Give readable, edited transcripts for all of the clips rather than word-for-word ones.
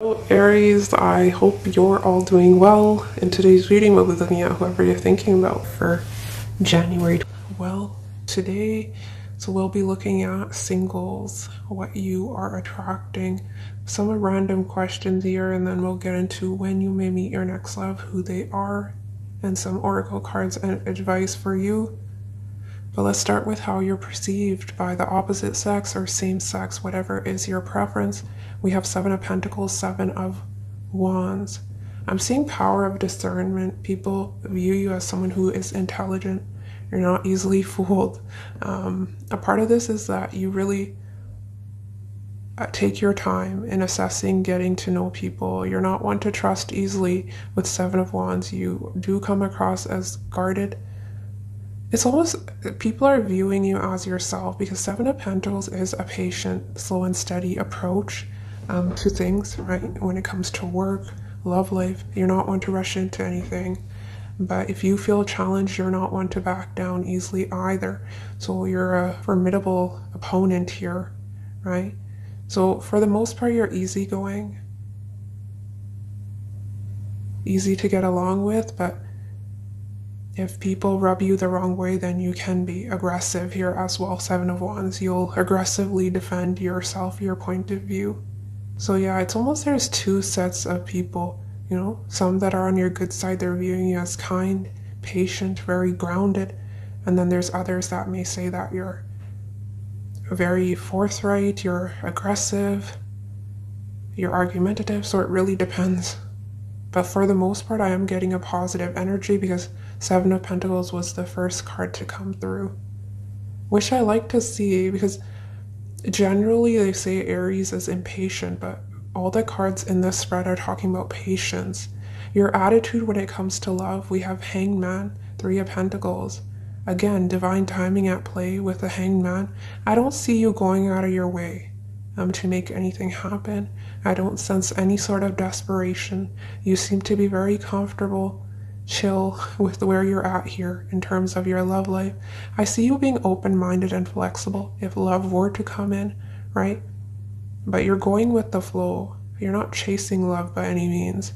Hello Aries, I hope you're all doing well. In today's reading, we'll be looking at whoever you're thinking about for January. Well, today, we'll be looking at singles, what you are attracting, some random questions here, and then we'll get into when you may meet your next love, who they are, and some oracle cards and advice for you. But let's start with how you're perceived by the opposite sex or same sex, whatever is your preference. We have Seven of Pentacles, Seven of Wands. I'm seeing power of discernment. People view you as someone who is intelligent. You're not easily fooled. A part of this is that you really take your time in assessing, getting to know people. You're not one to trust easily with Seven of Wands. You do come across as guarded. It's almost, people are viewing you as yourself because Seven of Pentacles is a patient, slow and steady approach to things, right? When it comes to work, love life, you're not one to rush into anything. But if you feel challenged, you're not one to back down easily either. So you're a formidable opponent here, right? So for the most part, you're easygoing, easy to get along with, but if people rub you the wrong way, then you can be aggressive here as well. Seven of Wands, you'll aggressively defend yourself, your point of view. So yeah, it's almost there's two sets of people, you know, some that are on your good side, they're viewing you as kind, patient, very grounded. And then there's others that may say that you're very forthright, you're aggressive, you're argumentative. So it really depends. But for the most part, I am getting a positive energy because Seven of Pentacles was the first card to come through, which I like to see because generally they say Aries is impatient, but all the cards in this spread are talking about patience. Your attitude when it comes to love, we have Hanged Man, Three of Pentacles. Again, divine timing at play with the Hanged Man. I don't see you going out of your way to make anything happen. I don't sense any sort of desperation. You seem to be very comfortable, chill with where you're at here in terms of your love life. I see you being open-minded and flexible if love were to come in, right? But you're going with the flow. You're not chasing love by any means,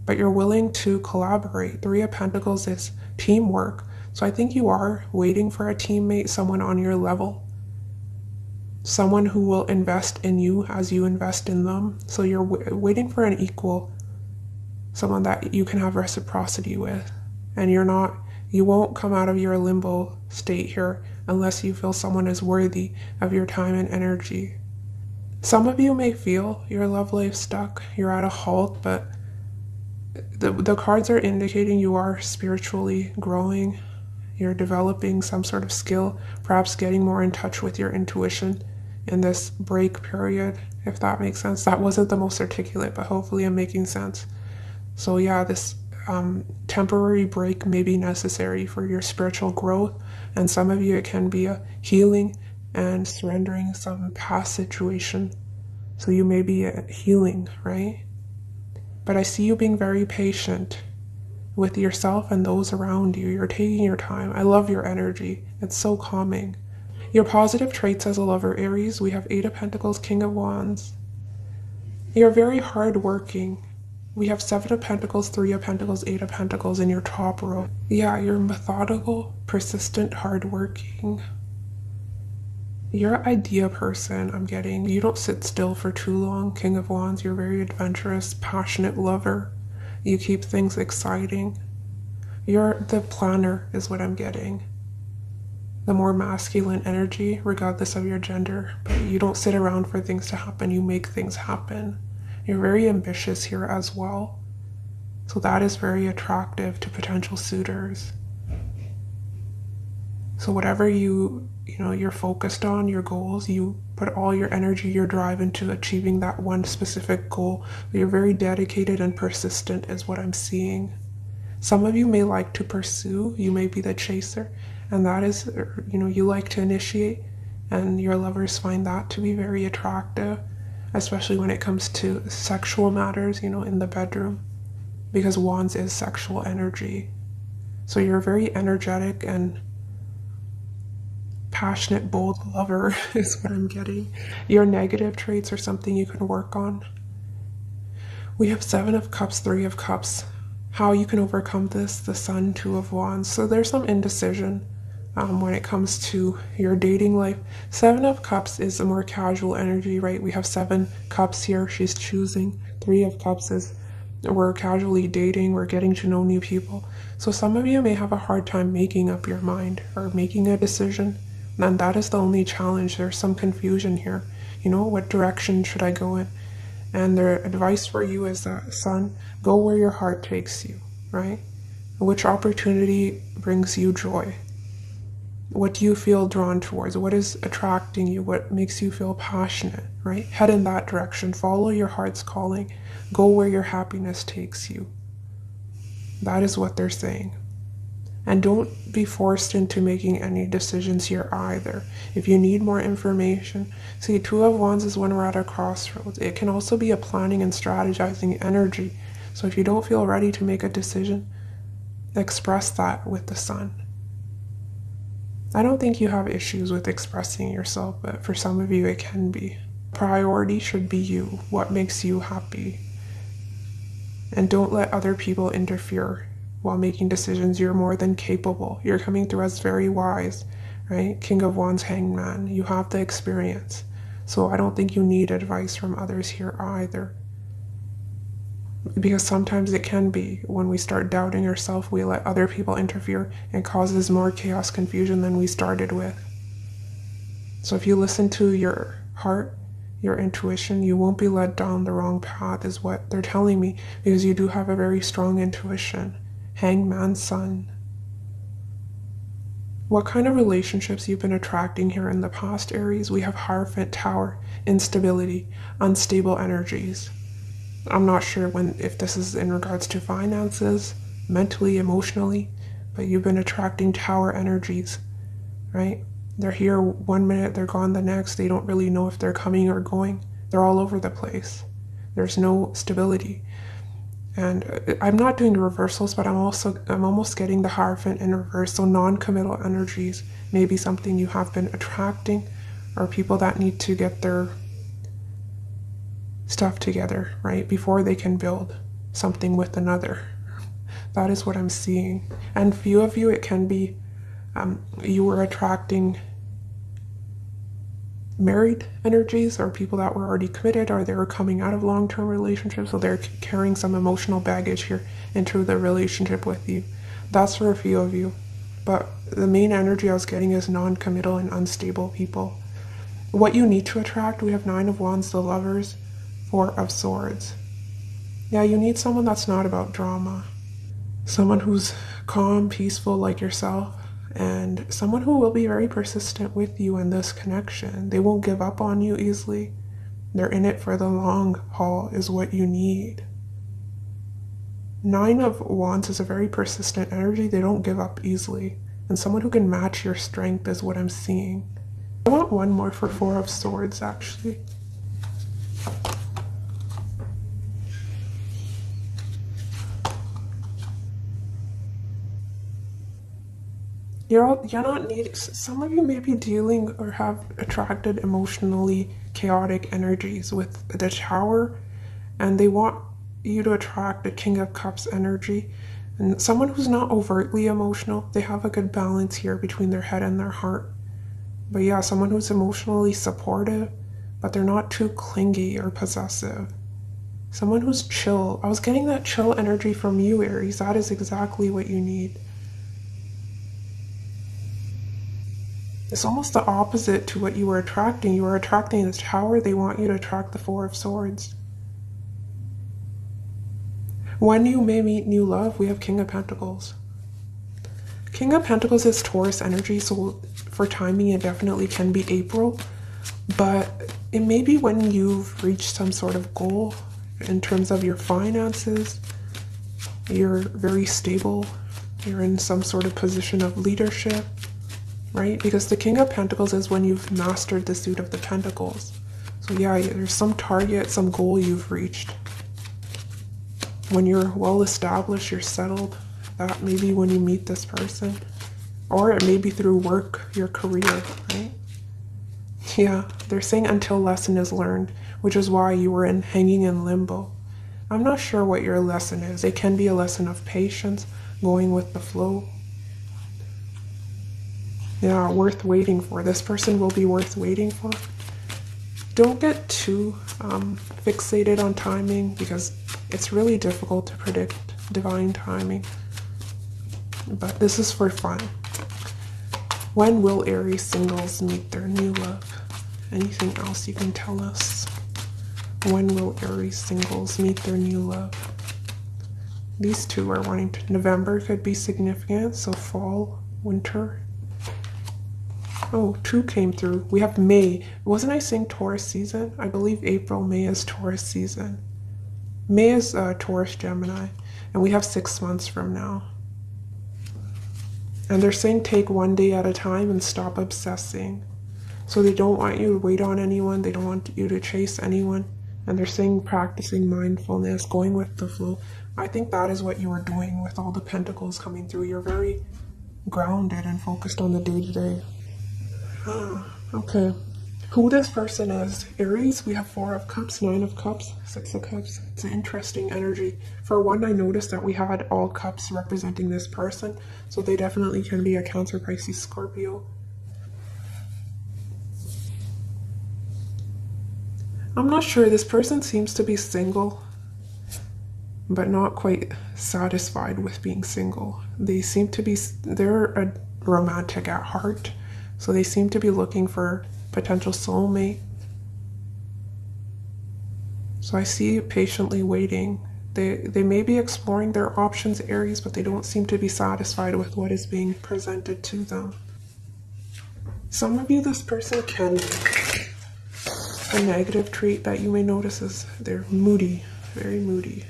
but you're willing to collaborate. Three of Pentacles is teamwork. So I think you are waiting for a teammate, someone on your level, someone who will invest in you as you invest in them. So you're waiting for an equal, someone that you can have reciprocity with. And you won't come out of your limbo state here unless you feel someone is worthy of your time and energy. Some of you may feel your love life stuck, you're at a halt, but the cards are indicating you are spiritually growing. You're developing some sort of skill, perhaps getting more in touch with your intuition in this break period, if that makes sense. That wasn't the most articulate, but hopefully I'm making sense. So yeah, this temporary break may be necessary for your spiritual growth, and some of you it can be a healing and surrendering some past situation. So you may be healing, right? But I see you being very patient with yourself and those around you. You're taking your time. I love your energy. It's so calming. Your positive traits as a lover, Aries, we have Eight of Pentacles, King of Wands. You're very hardworking. We have Seven of Pentacles, Three of Pentacles, Eight of Pentacles in your top row. Yeah, you're methodical, persistent, hardworking. You're an idea person, I'm getting. You don't sit still for too long, King of Wands. You're very adventurous, passionate lover. You keep things exciting. You're the planner is what I'm getting. The more masculine energy, regardless of your gender. But you don't sit around for things to happen, you make things happen. You're very ambitious here as well. So that is very attractive to potential suitors. So whatever you're focused on, your goals, you put all your energy, your drive into achieving that one specific goal. You're very dedicated and persistent is what I'm seeing. Some of you may like to pursue, you may be the chaser, and that is, you like to initiate, and your lovers find that to be very attractive, especially when it comes to sexual matters, in the bedroom, because Wands is sexual energy. So you're very energetic and passionate, bold lover is what I'm getting. Your negative traits are something you can work on. We have Seven of Cups, Three of Cups. How you can overcome this, the Sun, Two of Wands. So there's some indecision when it comes to your dating life. Seven of Cups is a more casual energy, right? We have Seven Cups here. She's choosing. Three of Cups is we're casually dating, we're getting to know new people. So some of you may have a hard time making up your mind or making a decision. And that is the only challenge. There's some confusion here. You know, what direction should I go in? And their advice for you is that, son, go where your heart takes you, right? Which opportunity brings you joy? What do you feel drawn towards? What is attracting you? What makes you feel passionate, right? Head in that direction. Follow your heart's calling. Go where your happiness takes you. That is what they're saying. And don't be forced into making any decisions here either. If you need more information, see, Two of Wands is when we're at a crossroads. It can also be a planning and strategizing energy. So if you don't feel ready to make a decision, express that with the Sun. I don't think you have issues with expressing yourself, but for some of you it can be. Priority should be you, what makes you happy. And don't let other people interfere while making decisions. You're more than capable. You're coming through as very wise, right? King of Wands, Hangman. You have the experience. So I don't think you need advice from others here either. Because sometimes it can be when we start doubting ourselves, we let other people interfere and causes more chaos, confusion than we started with. So if you listen to your heart, your intuition, you won't be led down the wrong path, is what they're telling me, because you do have a very strong intuition. Hangman, Sun. What kind of relationships you've been attracting here in the past, Aries? We have Hierophant, Tower, instability, unstable energies. I'm not sure if this is in regards to finances, mentally, emotionally, but you've been attracting Tower energies, right? They're here one minute, they're gone the next. They don't really know if they're coming or going. They're all over the place. There's no stability. And I'm not doing reversals, but I'm almost getting the Hierophant in reverse. So non-committal energies may be something you have been attracting, or people that need to get their stuff together, right, before they can build something with another. That is what I'm seeing. And few of you, it can be you were attracting married energies, or people that were already committed, or they were coming out of long-term relationships, so they're carrying some emotional baggage here into the relationship with you. That's for a few of you. But the main energy I was getting is non-committal and unstable people. What you need to attract, we have Nine of Wands, the Lovers, Four of Swords. Yeah, you need someone that's not about drama. Someone who's calm, peaceful like yourself, and someone who will be very persistent with you in this connection. They won't give up on you easily. They're in it for the long haul is what you need. Nine of Wands is a very persistent energy. They don't give up easily. And someone who can match your strength is what I'm seeing. I want one more for Four of Swords, actually. You're not needing, some of you may be dealing or have attracted emotionally chaotic energies with the Tower, and they want you to attract the King of Cups energy. And someone who's not overtly emotional, they have a good balance here between their head and their heart. But yeah, someone who's emotionally supportive, but they're not too clingy or possessive. Someone who's chill. I was getting that chill energy from you, Aries. That is exactly what you need. It's almost the opposite to what you were attracting. You were attracting this Tower. They want you to attract the Four of Swords. When you may meet new love, we have King of Pentacles. King of Pentacles is Taurus energy, so for timing it definitely can be April. But it may be when you've reached some sort of goal in terms of your finances. You're very stable. You're in some sort of position of leadership. Right? Because the King of Pentacles is when you've mastered the suit of the Pentacles. So yeah, there's some target, some goal you've reached. When you're well established, you're settled. That may be when you meet this person. Or it may be through work, your career, right? Yeah, they're saying until lesson is learned, which is why you were hanging in limbo. I'm not sure what your lesson is. It can be a lesson of patience, going with the flow. Yeah, worth waiting for. This person will be worth waiting for. Don't get too fixated on timing, because it's really difficult to predict divine timing. But this is for fun. When will Aries singles meet their new love? Anything else you can tell us? When will Aries singles meet their new love? These two are wanting to. November could be significant, so fall, winter. Oh, 2 came through. We have May. Wasn't I saying Taurus season? I believe April, May is Taurus season. May is Taurus Gemini, and we have 6 months from now. And they're saying take one day at a time and stop obsessing. So they don't want you to wait on anyone. They don't want you to chase anyone. And they're saying practicing mindfulness, going with the flow. I think that is what you are doing with all the pentacles coming through. You're very grounded and focused on the day-to-day. Okay. Who this person is. Aries, we have 4 of Cups, 9 of Cups, 6 of Cups. It's an interesting energy. For one, I noticed that we had all cups representing this person. So they definitely can be a Cancer, Pisces, Scorpio. I'm not sure. This person seems to be single, but not quite satisfied with being single. They seem to be, they're a romantic at heart. So they seem to be looking for potential soulmate. So I see patiently waiting. They may be exploring their options, Aries, but they don't seem to be satisfied with what is being presented to them. Some of you, this person can be. A negative trait that you may notice is they're moody, very moody.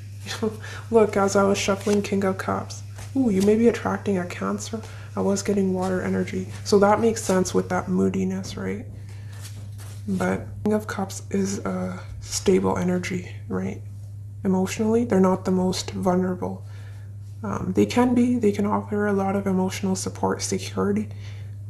Look, as I was shuffling King of Cups. Ooh, you may be attracting a Cancer. I was getting water energy. So that makes sense with that moodiness, right? But King of Cups is a stable energy, right? Emotionally, they're not the most vulnerable. They can offer a lot of emotional support, security,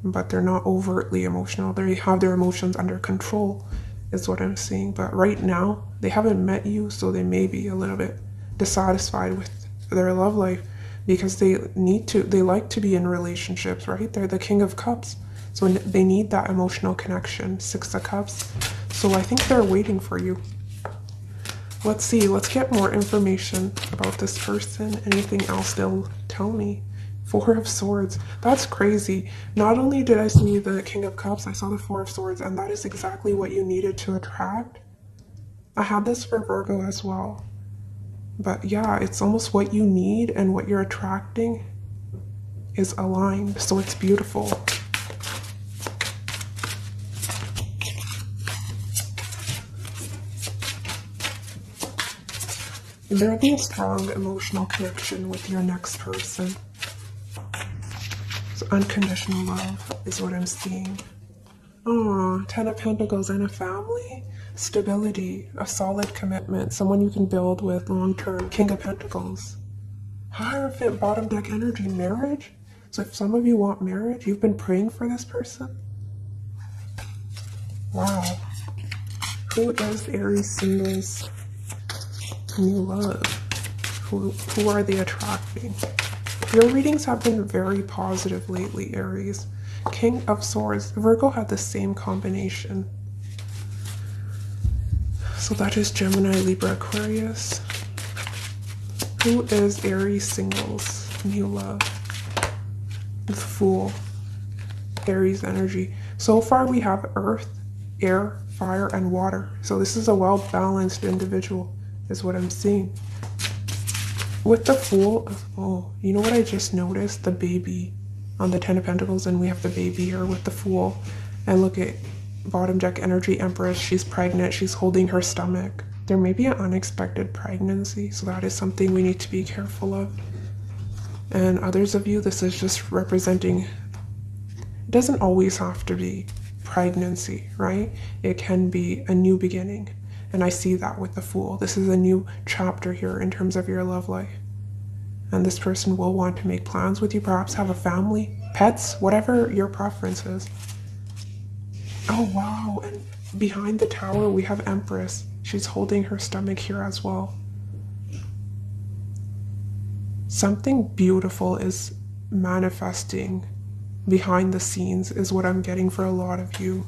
but they're not overtly emotional. They have their emotions under control, is what I'm seeing. But right now, they haven't met you, so they may be a little bit dissatisfied with their love life, because they like to be in relationships, right? They're the King of Cups, so they need that emotional connection. 6 of Cups. So I think they're waiting for you. Let's see. Let's get more information about this person. Anything else they'll tell me. 4 of Swords. That's crazy. Not only did I see the King of Cups, I saw the 4 of Swords, and that is exactly what you needed to attract. I had this for Virgo as well. But yeah, it's almost what you need and what you're attracting is aligned. So it's beautiful. There'll be a strong emotional connection with your next person. So unconditional love is what I'm seeing. Oh, 10 of Pentacles and a family. Stability, a solid commitment, someone you can build with long-term. King of Pentacles. Hierophant, bottom deck energy, marriage. So if some of you want marriage, you've been praying for this person. Wow. Who is Aries singles new love? Who are they attracting? Your readings have been very positive lately, Aries. King of Swords. Virgo had the same combination. So that is Gemini, Libra, Aquarius. Who is Aries singles new love? The Fool. Aries energy. So far we have earth, air, fire, and water. So this is a well-balanced individual, is what I'm seeing. With the Fool, oh, you know what I just noticed? The baby on the 10 of Pentacles, and we have the baby here with the Fool. And look at bottom deck energy, Empress. She's pregnant. She's holding her stomach. There may be an unexpected pregnancy, so that is something we need to be careful of. And others of you, this is just representing, it doesn't always have to be pregnancy, right? It can be a new beginning. And I see that with the Fool. This is a new chapter here in terms of your love life. And this person will want to make plans with you, perhaps have a family, pets, whatever your preference is. Oh, wow. And behind the Tower, we have Empress. She's holding her stomach here as well. Something beautiful is manifesting behind the scenes is what I'm getting for a lot of you.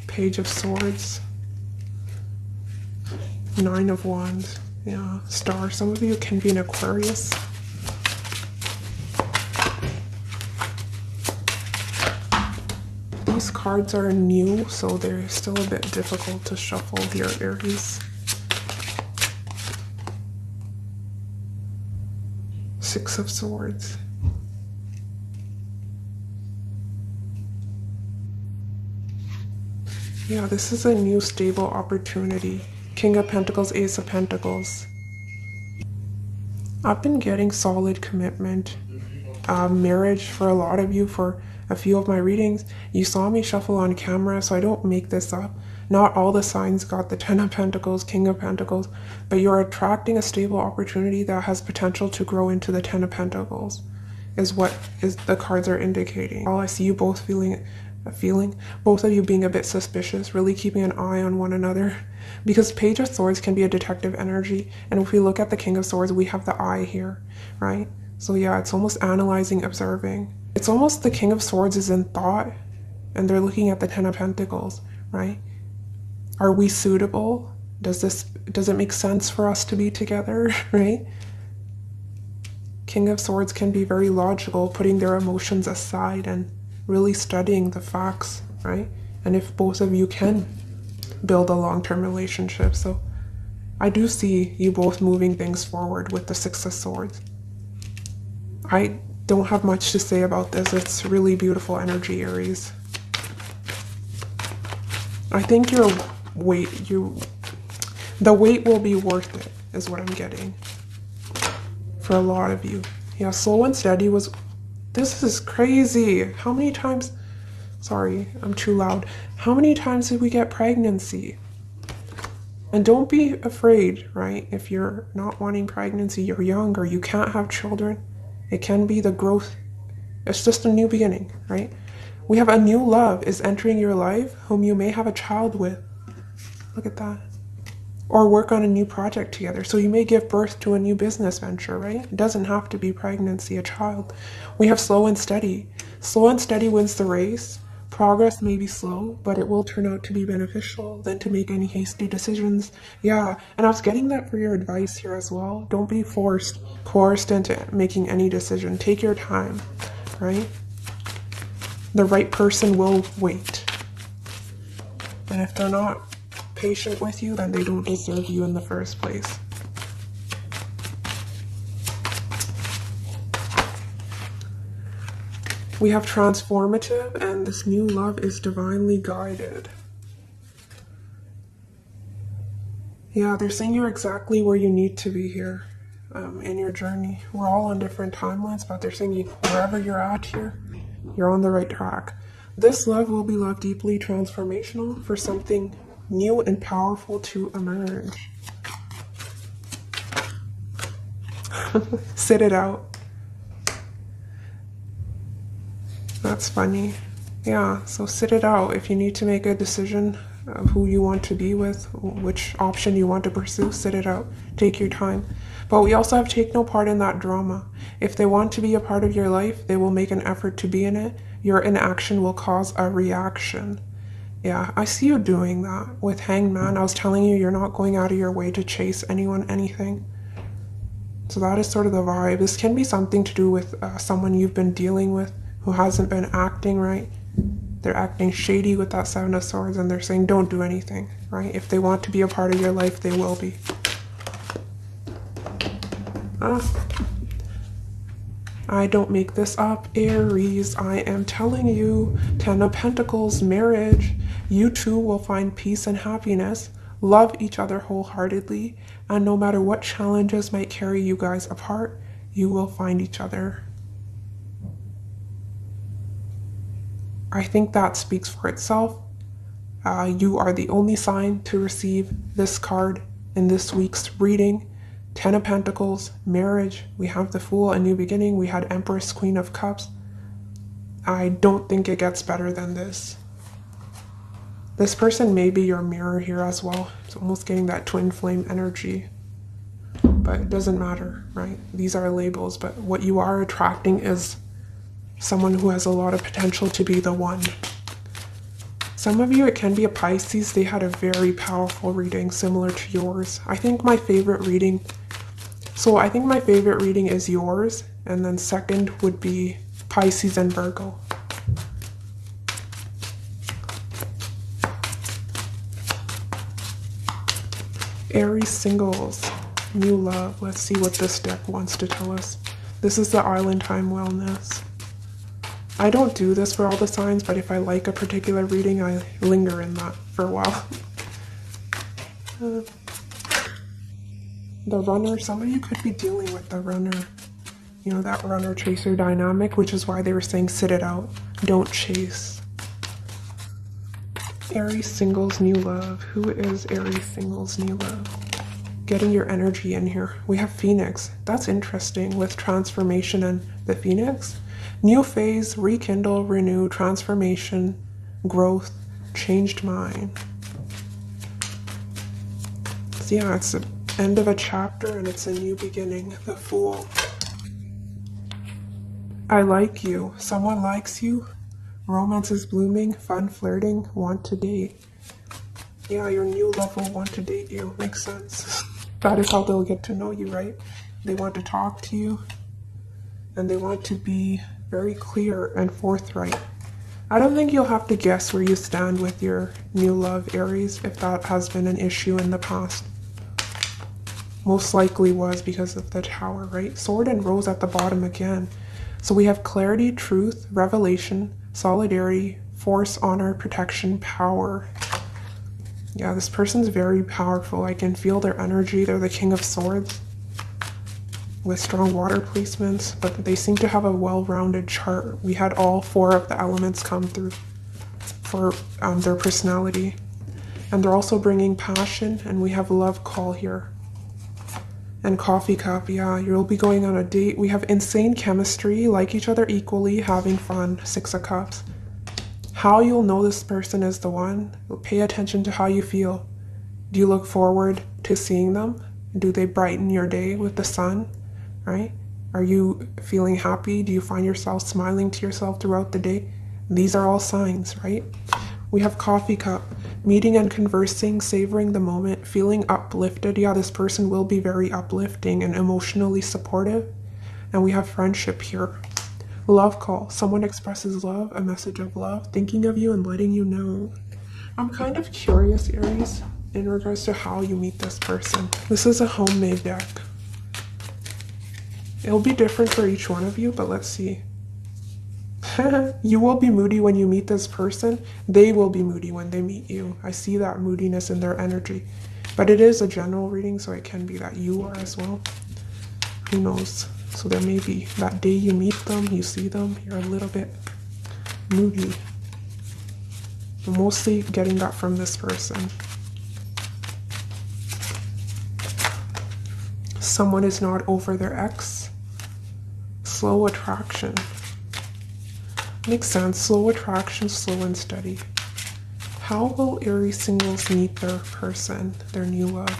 Page of Swords. Nine of Wands. Yeah, Star. Some of you can be an Aquarius. These cards are new, so they're still a bit difficult to shuffle here, Aries. Six of Swords. Yeah, this is a new stable opportunity. King of Pentacles, Ace of Pentacles. I've been getting solid commitment, marriage for a lot of you. For a few of my readings, you saw me shuffle on camera, so I don't make this up. Not all the signs got the Ten of Pentacles, King of Pentacles, but you're attracting a stable opportunity that has potential to grow into the Ten of Pentacles, is what the cards are indicating. All I see you both feeling, both of you being a bit suspicious, really keeping an eye on one another, because Page of Swords can be a detective energy, and if we look at the King of Swords, we have the eye here, right? So yeah, it's almost analyzing, observing. It's almost the King of Swords is in thought, and they're looking at the Ten of Pentacles, right? Are we suitable? Does it make sense for us to be together, right? King of Swords can be very logical, putting their emotions aside and really studying the facts, right? And if both of you can build a long-term relationship. So I do see you both moving things forward with the Six of Swords. I don't have much to say about this. It's really beautiful energy, Aries. I think the wait will be worth it, is what I'm getting for a lot of you. Yeah, slow and steady was, this is crazy. How many times, sorry, I'm too loud. How many times did we get pregnancy? And don't be afraid, right? If you're not wanting pregnancy, you're young, or you can't have children, it can be the growth. It's just a new beginning, right? We have a new love is entering your life, whom you may have a child with. Look at that. Or work on a new project together. So you may give birth to a new business venture, right? It doesn't have to be pregnancy, a child. We have slow and steady. Slow and steady wins the race. Progress may be slow, but it will turn out to be beneficial than to make any hasty decisions. Yeah, and I was getting that for your advice here as well. Don't be coerced into making any decision. Take your time, right? The right person will wait. And if they're not patient with you, then they don't deserve you in the first place. We have transformative, and this new love is divinely guided. Yeah, they're saying you're exactly where you need to be here in your journey. We're all on different timelines, but they're saying wherever you're at here, you're on the right track. This love will be love deeply transformational for something new and powerful to emerge. Sit it out. That's funny. Yeah, so sit it out. If you need to make a decision of who you want to be with, which option you want to pursue, sit it out. Take your time. But we also have to take no part in that drama. If they want to be a part of your life, they will make an effort to be in it. Your inaction will cause a reaction. Yeah, I see you doing that with Hanged Man. I was telling you, you're not going out of your way to chase anyone, anything. So that is sort of the vibe. This can be something to do with someone you've been dealing with who hasn't been acting right. They're acting shady with that Seven of Swords, and they're saying don't do anything, right? If they want to be a part of your life, they will be. I don't make this up, Aries. I am telling you, Ten of Pentacles, marriage. You two will find peace and happiness, love each other wholeheartedly, and no matter what challenges might carry you guys apart, you will find each other. I think that speaks for itself. You are the only sign to receive this card in this week's reading. Ten of Pentacles, marriage. We have the Fool, a new beginning. We had Empress, Queen of Cups. I don't think it gets better than this. This person may be your mirror here as well. It's almost getting that twin flame energy. but it doesn't matter, right? These are labels, but what you are attracting is someone who has a lot of potential to be the one. Some of you, it can be a Pisces. They had a very powerful reading similar to yours. I think my favorite reading is yours, and then second would be Pisces and Virgo. Aries singles, new love. Let's see what this deck wants to tell us. This is the Island Time Wellness. I don't do this for all the signs, but if I like a particular reading, I linger in that for a while. The runner, some of you could be dealing with the runner. You know, that runner-chaser dynamic, which is why they were saying sit it out. Don't chase. Aries singles, new love. Who is Aries singles, new love? Getting your energy in here. We have Phoenix. That's interesting with transformation and the Phoenix. New phase, rekindle, renew, transformation, growth, changed mind. So yeah, it's the end of a chapter and it's a new beginning. The Fool. I like you. Someone likes you. Romance is blooming. Fun flirting. Want to date. Yeah, your new love will want to date you. Makes sense. That is how they'll get to know you, right? They want to talk to you. And they want to be very clear and forthright. I don't think you'll have to guess where you stand with your new love, Aries, if that has been an issue in the past. Most likely was because of the Tower, right? Sword and Rose at the bottom again. So we have clarity, truth, revelation, solidarity, force, honor, protection, power. Yeah, this person's very powerful. I can feel their energy. They're the King of Swords with strong water placements, but they seem to have a well-rounded chart. We had all 4 of the elements come through for their personality. And they're also bringing passion, and we have love call here. And coffee cup, yeah, you'll be going on a date. We have insane chemistry, like each other equally, having fun, 6 of Cups. How you'll know this person is the one, pay attention to how you feel. Do you look forward to seeing them? Do they brighten your day with the sun, right? Are you feeling happy? Do you find yourself smiling to yourself throughout the day? These are all signs, right? We have coffee cup, meeting and conversing, savoring the moment, feeling uplifted. Yeah, this person will be very uplifting and emotionally supportive. And we have friendship here. Love call, someone expresses love, a message of love, thinking of you and letting you know. I'm kind of curious, Aries, in regards to how you meet this person. This is a homemade deck. It'll be different for each one of you, but let's see. You will be moody when you meet this person. They will be moody when they meet you. I see that moodiness in their energy. But it is a general reading, so it can be that you are as well. Who knows? So there may be that day you meet them, you see them, you're a little bit moody. I'm mostly getting that from this person. Someone is not over their ex. Slow attraction. Makes sense. Slow attraction, slow and steady. How will Aries singles meet their person, their new love?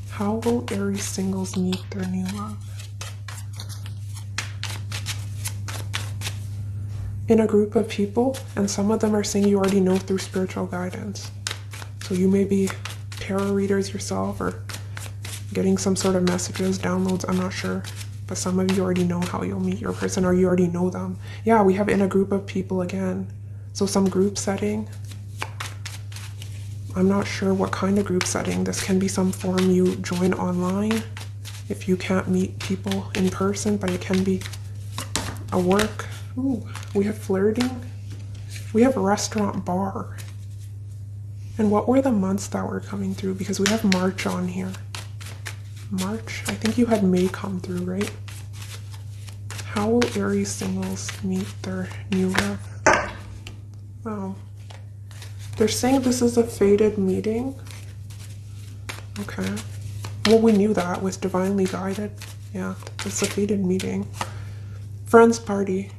How will Aries singles meet their new love? In a group of people, and some of them are saying you already know through spiritual guidance. So you may be tarot readers yourself or getting some sort of messages, downloads, I'm not sure. But some of you already know how you'll meet your person, or you already know them. Yeah, we have in a group of people again. So some group setting. I'm not sure what kind of group setting. This can be some form you join online if you can't meet people in person, but it can be a work. Ooh, we have flirting. We have restaurant, bar. And what were the months that were coming through? Because we have March on here. March? I think you had May come through, right? How will Aries singles meet their new love? Wow. They're saying this is a fated meeting. Okay. Well, we knew that was divinely guided. Yeah, it's a fated meeting. Friends party.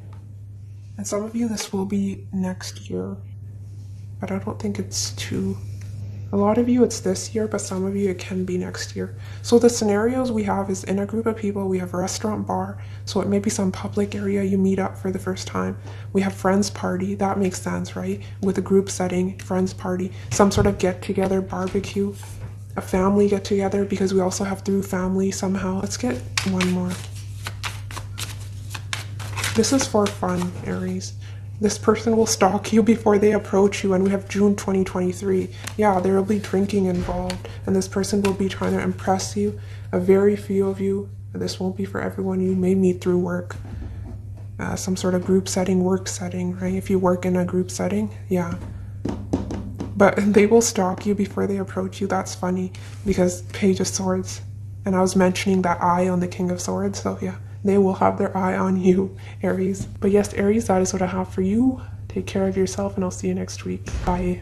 And some of you, this will be next year. But I don't think it's too A lot of you, it's this year, but some of you, it can be next year. So the scenarios we have is in a group of people, we have a restaurant, bar, so it may be some public area you meet up for the first time. We have friends party, that makes sense, right? With a group setting, friends party, some sort of get together, barbecue, a family get together, because we also have through family somehow. Let's get one more. This is for fun, Aries. This person will stalk you before they approach you, and we have June 2023. Yeah, there will be drinking involved, and this person will be trying to impress you. A very few of you, this won't be for everyone, you may meet through work. Some sort of group setting, work setting, right? If you work in a group setting, yeah. But they will stalk you before they approach you. That's funny, because Page of Swords. And I was mentioning that eye on the King of Swords, so yeah. They will have their eye on you, Aries. But yes, Aries, that is what I have for you. Take care of yourself, and I'll see you next week. Bye.